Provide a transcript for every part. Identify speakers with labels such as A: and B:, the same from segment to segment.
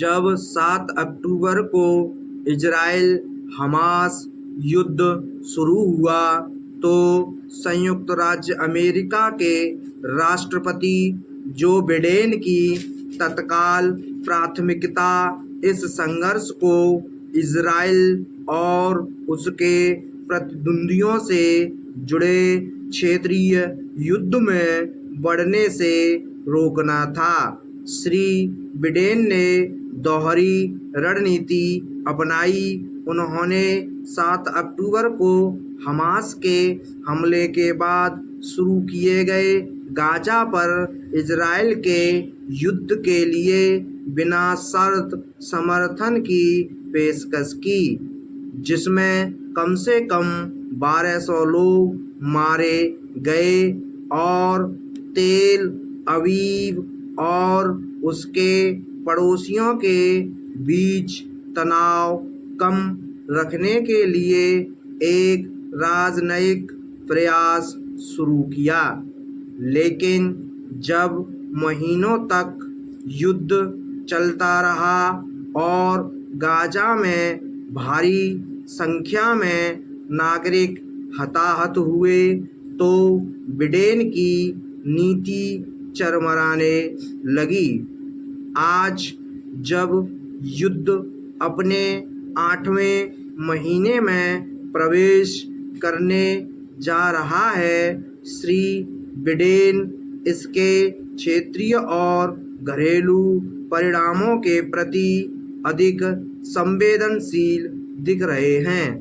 A: जब 7 अक्टूबर को Israel Hamas युद्ध शुरू हुआ तो संयुक्त राज्य अमेरिका के राष्ट्रपति जो बिडेन की तत्काल प्राथमिकता इस संघर्ष को इजराइल और उसके प्रतिद्वंदियों से जुड़े क्षेत्रीय युद्ध में बढ़ने से रोकना था। श्री बिडेन ने दोहरी रणनीति अपनाई। उन्होंने 7 अक्टूबर को हमास के हमले के बाद शुरू किए गए गाजा पर इजराइल के युद्ध के लिए बिना शर्त समर्थन की पेशकश की, जिसमें कम से कम 1200 लोग मारे गए और तेल अवीव और उसके पड़ोसियों के बीच तनाव कम रखने के लिए एक राजनयिक प्रयास शुरू किया। लेकिन जब महीनों तक युद्ध चलता रहा और गाजा में भारी संख्या में नागरिक हताहत हुए तो बिडेन की नीति चरमराने लगी। आज जब युद्ध अपने 8वें महीने में प्रवेश करने जा रहा है, श्री बिडेन इसके क्षेत्रीय और घरेलू परिणामों के प्रति अधिक संवेदनशील दिख रहे हैं।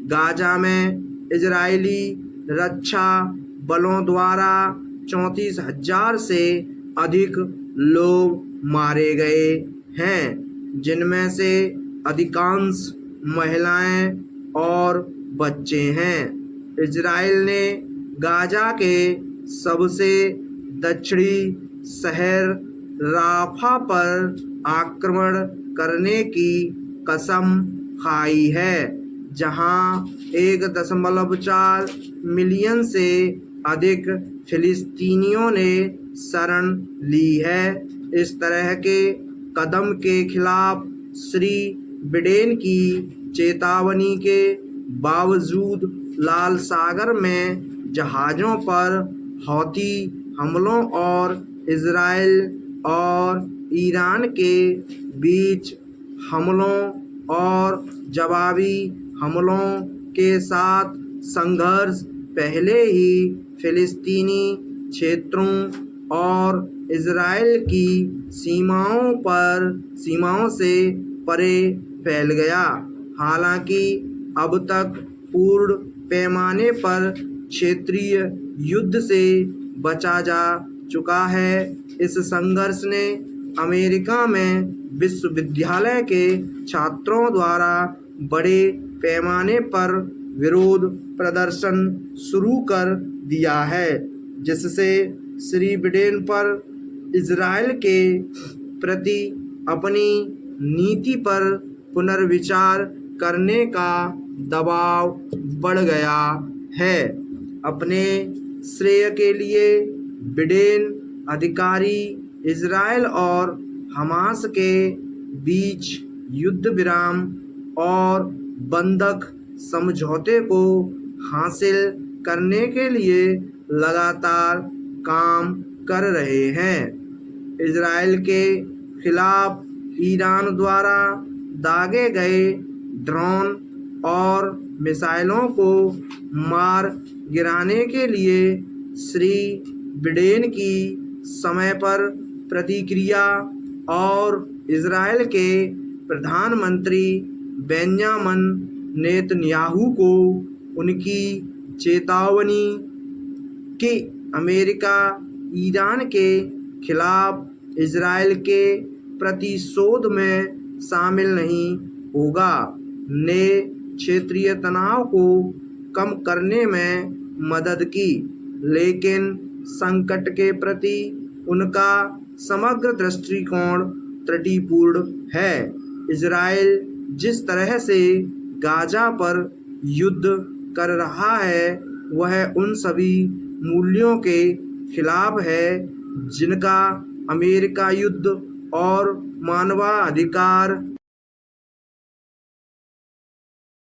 A: गाजा में इजरायली रक्षा बलों द्वारा 34,000 से अधिक लोग मारे गए हैं, जिनमें से अधिकांश महिलाएं और बच्चे हैं। इजराइल ने गाजा के सबसे दक्षिणी शहर राफा पर आक्रमण करने की कसम खाई है, जहां 1.4 मिलियन से अधिक फिलिस्तीनियों ने शरण ली है। इस तरह के कदम के खिलाफ श्री बिडेन की चेतावनी के बावजूद लाल सागर में जहाज़ों पर हौती हमलों और इजराइल और ईरान के बीच हमलों और जवाबी हमलों के साथ संघर्ष पहले ही फिलिस्तीनी क्षेत्रों और इजराइल की सीमाओं से परे फैल गया। हालांकि अब तक पूर्ण पैमाने पर क्षेत्रीय युद्ध से बचा जा चुका है। इस संघर्ष ने अमेरिका में विश्वविद्यालय के छात्रों द्वारा बड़े पैमाने पर विरोध प्रदर्शन शुरू कर दिया है, जिससे श्री बिडेन पर इजराइल के प्रति अपनी नीति पर पुनर्विचार करने का दबाव बढ़ गया है। अपने श्रेय के लिए बिडेन अधिकारी इजराइल और हमास के बीच युद्ध विराम और बंधक समझौते को हासिल करने के लिए लगातार काम कर रहे हैं। इजराइल के खिलाफ ईरान द्वारा दागे गए ड्रोन और मिसाइलों को मार गिराने के लिए श्री बिडेन की समय पर प्रतिक्रिया और इजराइल के प्रधानमंत्री बेंजामिन नेतन्याहू को उनकी चेतावनी कि अमेरिका ईरान के खिलाफ इजराइल के प्रतिशोध में शामिल नहीं होगा, ने क्षेत्रीय तनाव को कम करने में मदद की। लेकिन संकट के प्रति उनका समग्र दृष्टिकोण त्रुटिपूर्ण है। इजराइल जिस तरह से गाजा पर युद्ध कर रहा है, वह उन सभी मूल्यों के खिलाफ है जिनका अमेरिका युद्ध और मानवाधिकार